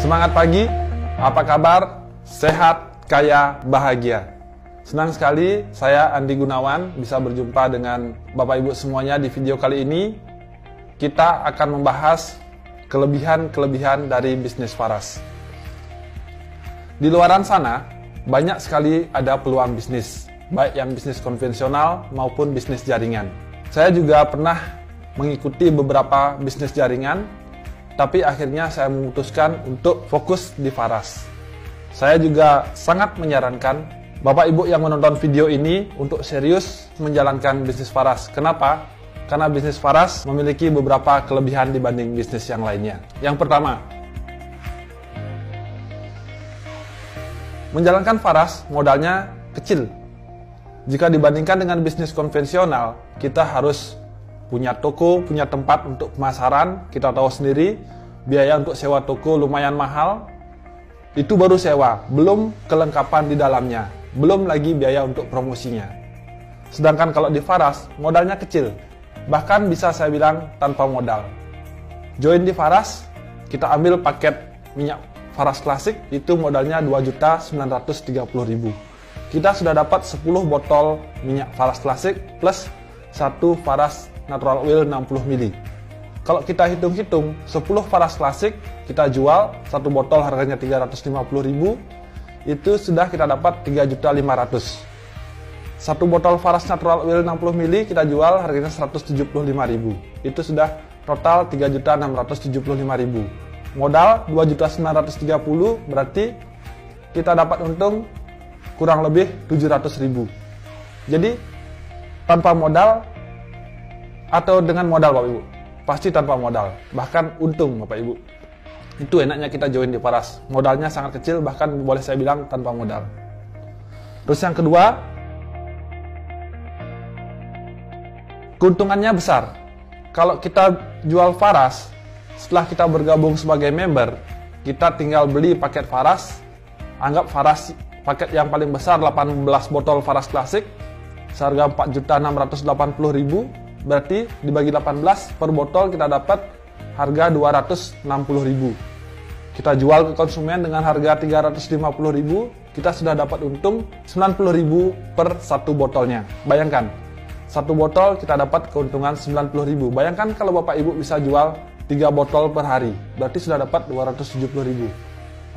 Semangat pagi, apa kabar? Sehat, kaya, bahagia. Senang sekali saya Andi Gunawan bisa berjumpa dengan Bapak Ibu semuanya di video kali ini. Kita akan membahas kelebihan-kelebihan dari bisnis Faras. Di luaran sana, banyak sekali ada peluang bisnis, baik yang bisnis konvensional maupun bisnis jaringan. Saya juga pernah mengikuti beberapa bisnis jaringan, tapi akhirnya saya memutuskan untuk fokus di Faras. Saya juga sangat menyarankan Bapak Ibu yang menonton video ini untuk serius menjalankan bisnis Faras. Kenapa? Karena bisnis Faras memiliki beberapa kelebihan dibanding bisnis yang lainnya. Yang pertama, menjalankan Faras modalnya kecil. Jika dibandingkan dengan bisnis konvensional, kita harus punya toko, punya tempat untuk pemasaran. Kita tahu sendiri, biaya untuk sewa toko lumayan mahal. Itu baru sewa, belum kelengkapan di dalamnya, belum lagi biaya untuk promosinya. Sedangkan kalau di Faras, modalnya kecil, bahkan bisa saya bilang tanpa modal. Join di Faras, kita ambil paket minyak Faras Klasik, itu modalnya 2.930.000. Kita sudah dapat 10 botol minyak Faras Klasik plus 1 Faras Natural Oil 60 ml. Kalau kita hitung-hitung, 10 Faras Klasik kita jual, 1 botol harganya 350.000, itu sudah kita dapat 3.500.000. 1 botol Faras Natural Oil 60 ml kita jual harganya 175.000. Itu sudah total 3.675.000. Modal 2.930.000, berarti kita dapat untung kurang lebih 700.000. Jadi tanpa modal atau dengan modal Bapak Ibu? Pasti tanpa modal, bahkan untung Bapak Ibu. Itu enaknya kita join di Faras. Modalnya sangat kecil, bahkan boleh saya bilang tanpa modal. Terus yang kedua, keuntungannya besar. Kalau kita jual Faras, setelah kita bergabung sebagai member, kita tinggal beli paket Faras. Anggap Faras paket yang paling besar 18 botol Faras Klasik, seharga 4.680.000, berarti dibagi 18 per botol kita dapat harga 260.000. Kita jual ke konsumen dengan harga 350.000, kita sudah dapat untung 90.000 per satu botolnya. Bayangkan, satu botol kita dapat keuntungan 90.000. Bayangkan kalau Bapak Ibu bisa jual 3 botol per hari, berarti sudah dapat 270.000.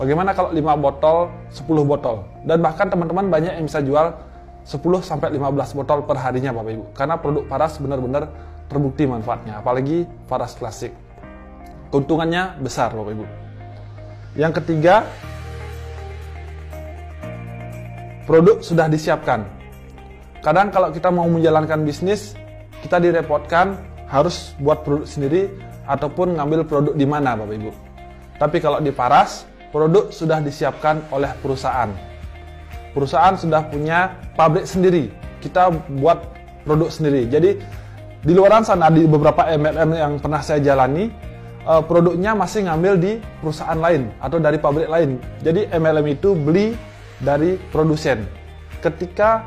Bagaimana kalau 5 botol, 10 botol? Dan bahkan teman-teman banyak yang bisa jual 10-15 botol per harinya Bapak Ibu. Karena produk Faras benar-benar terbukti manfaatnya, apalagi Faras Klasik. Keuntungannya besar Bapak Ibu. Yang ketiga, produk sudah disiapkan. Kadang kalau kita mau menjalankan bisnis, kita direpotkan harus buat produk sendiri ataupun ngambil produk di mana Bapak Ibu. Tapi kalau di Faras, produk sudah disiapkan oleh perusahaan. Perusahaan sudah punya pabrik sendiri. Kita buat produk sendiri. Jadi di luaran sana, di beberapa MLM yang pernah saya jalani, produknya masih ngambil di perusahaan lain atau dari pabrik lain. Jadi MLM itu beli dari produsen. Ketika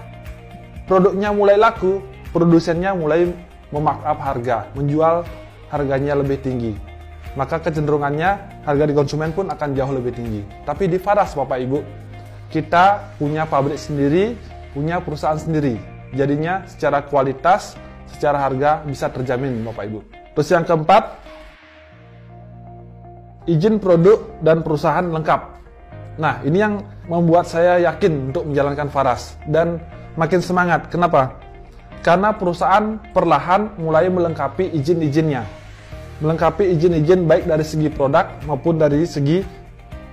produknya mulai laku, produsennya mulai memarkup harga, menjual harganya lebih tinggi. Maka kecenderungannya harga di konsumen pun akan jauh lebih tinggi. Tapi di Faras Bapak Ibu, kita punya pabrik sendiri, punya perusahaan sendiri. Jadinya secara kualitas, secara harga bisa terjamin Bapak Ibu. Terus yang keempat, izin produk dan perusahaan lengkap. Nah, ini yang membuat saya yakin untuk menjalankan Faras dan makin semangat. Kenapa? Karena perusahaan perlahan mulai melengkapi izin-izinnya. Melengkapi izin-izin baik dari segi produk maupun dari segi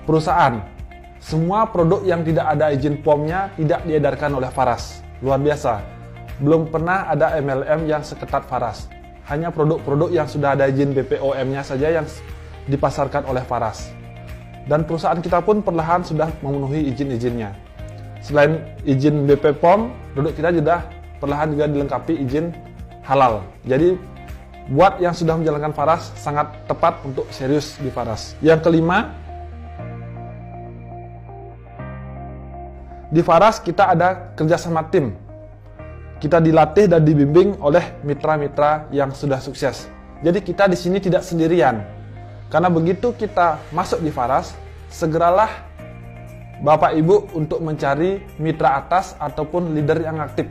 perusahaan. Semua produk yang tidak ada izin POM-nya tidak diedarkan oleh Faras. Luar biasa. Belum pernah ada MLM yang seketat Faras. Hanya produk-produk yang sudah ada izin BPOM-nya saja yang dipasarkan oleh Faras. Dan perusahaan kita pun perlahan sudah memenuhi izin-izinnya. Selain izin BP POM, produk kita juga perlahan juga dilengkapi izin halal. Jadi buat yang sudah menjalankan Faras sangat tepat untuk serius di Faras. Yang kelima, di Faras kita ada kerjasama tim. Kita dilatih dan dibimbing oleh mitra-mitra yang sudah sukses. Jadi kita di sini tidak sendirian. Karena begitu kita masuk di Faras, segeralah Bapak Ibu untuk mencari mitra atas ataupun leader yang aktif.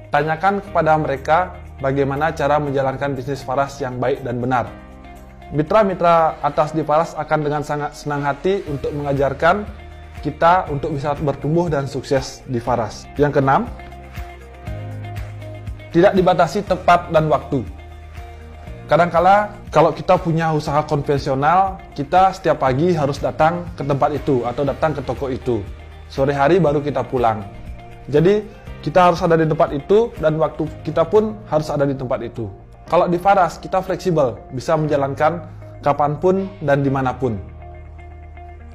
Tanyakan kepada mereka bagaimana cara menjalankan bisnis Faras yang baik dan benar. Mitra-mitra atas di Faras akan dengan sangat senang hati untuk mengajarkan kita untuk bisa bertumbuh dan sukses di Faras. Yang keenam, tidak dibatasi tempat dan waktu. Kadangkala kalau kita punya usaha konvensional, kita setiap pagi harus datang ke tempat itu atau datang ke toko itu. Sore hari baru kita pulang. Jadi kita harus ada di tempat itu dan waktu kita pun harus ada di tempat itu. Kalau di Faras kita fleksibel, bisa menjalankan kapanpun dan dimanapun.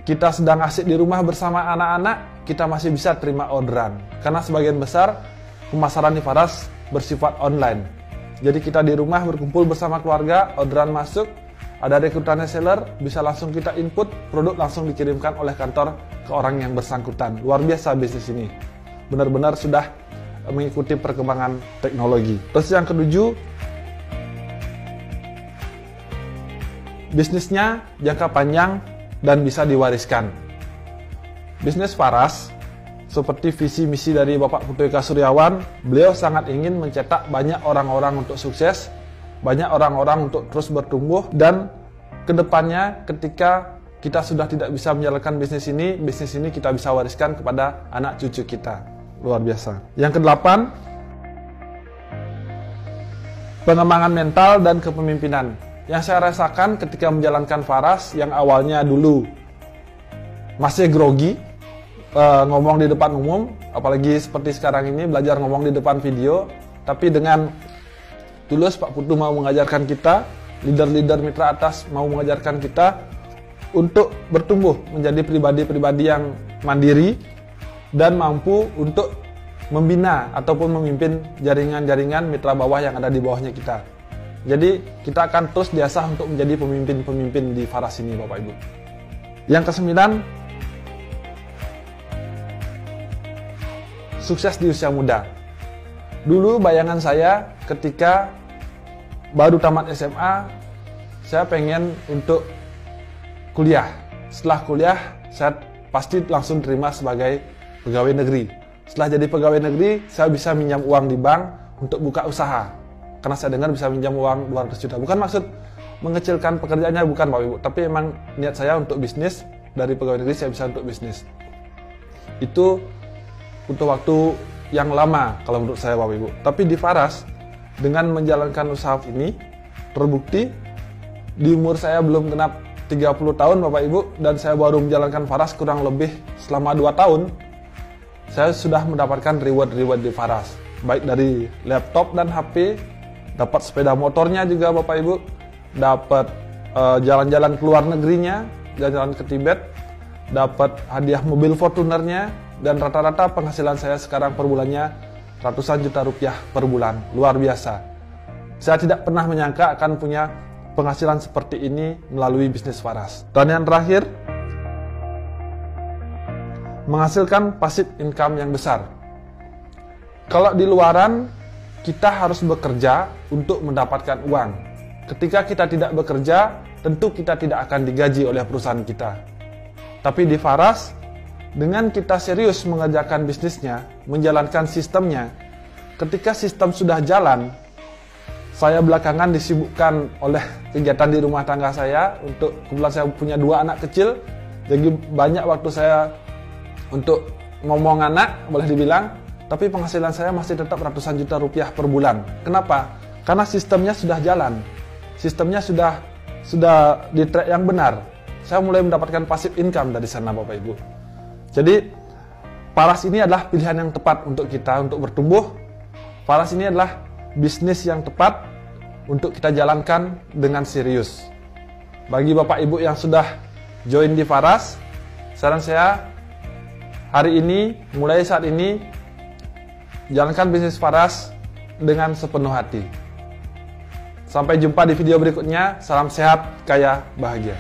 Kita sedang asik di rumah bersama anak-anak, kita masih bisa terima orderan. Karena sebagian besar pemasaran di Faras bersifat online. Jadi kita di rumah berkumpul bersama keluarga, orderan masuk, ada rekrutan reseller, bisa langsung kita input, produk langsung dikirimkan oleh kantor ke orang yang bersangkutan. Luar biasa bisnis ini. Benar-benar sudah mengikuti perkembangan teknologi. Terus yang ketujuh, bisnisnya jangka panjang dan bisa diwariskan. Bisnis Faras, seperti visi misi dari Bapak Putu Eka Suryawan, beliau sangat ingin mencetak banyak orang-orang untuk sukses, banyak orang-orang untuk terus bertumbuh, dan kedepannya ketika kita sudah tidak bisa menjalankan bisnis ini kita bisa wariskan kepada anak cucu kita. Luar biasa. Yang kedelapan, pengembangan mental dan kepemimpinan. Yang saya rasakan ketika menjalankan Faras yang awalnya dulu masih grogi, ngomong di depan umum, apalagi seperti sekarang ini belajar ngomong di depan video, tapi dengan tulus Pak Putu mau mengajarkan kita, leader-leader mitra atas mau mengajarkan kita untuk bertumbuh menjadi pribadi-pribadi yang mandiri dan mampu untuk membina ataupun memimpin jaringan-jaringan mitra bawah yang ada di bawahnya kita. Jadi kita akan terus diasah untuk menjadi pemimpin-pemimpin di Faras ini, Bapak Ibu. Yang kesembilan, sukses di usia muda. Dulu bayangan saya ketika baru tamat SMA, saya pengen untuk kuliah. Setelah kuliah, saya pasti langsung terima sebagai pegawai negeri. Setelah jadi pegawai negeri, saya bisa minjam uang di bank untuk buka usaha. Karena saya dengar bisa minjam uang 200 juta. Bukan maksud mengecilkan pekerjaannya, bukan Bapak Ibu. Tapi emang niat saya untuk bisnis, dari pegawai negeri saya bisa untuk bisnis. Itu butuh waktu yang lama kalau menurut saya Bapak Ibu. Tapi di Faras, dengan menjalankan usaha ini, terbukti di umur saya belum genap 30 tahun Bapak Ibu, dan saya baru menjalankan Faras kurang lebih selama 2 tahun, saya sudah mendapatkan reward-reward di Faras. Baik dari laptop dan HP, dapat sepeda motornya juga Bapak Ibu, dapat jalan-jalan ke luar negerinya, jalan-jalan ke Tibet, dapat hadiah mobil Fortunernya, dan rata-rata penghasilan saya sekarang per bulannya ratusan juta rupiah per bulan. Luar biasa. Saya tidak pernah menyangka akan punya penghasilan seperti ini melalui bisnis Faras. Dan yang terakhir, menghasilkan passive income yang besar. Kalau di luaran, kita harus bekerja untuk mendapatkan uang. Ketika kita tidak bekerja, tentu kita tidak akan digaji oleh perusahaan kita. Tapi di Faras, dengan kita serius mengerjakan bisnisnya, menjalankan sistemnya, ketika sistem sudah jalan, saya belakangan disibukkan oleh kegiatan di rumah tangga saya. Untuk kebetulan saya punya 2 anak kecil, jadi banyak waktu saya untuk ngomong anak, boleh dibilang. Tapi penghasilan saya masih tetap ratusan juta rupiah per bulan. Kenapa? Karena sistemnya sudah jalan. Sistemnya sudah di track yang benar. Saya mulai mendapatkan passive income dari sana Bapak Ibu. Jadi Faras ini adalah pilihan yang tepat untuk kita untuk bertumbuh. Faras ini adalah bisnis yang tepat untuk kita jalankan dengan serius. Bagi Bapak Ibu yang sudah join di Faras, saran saya hari ini, mulai saat ini, jalankan bisnis Faras dengan sepenuh hati. Sampai jumpa di video berikutnya. Salam sehat, kaya, bahagia.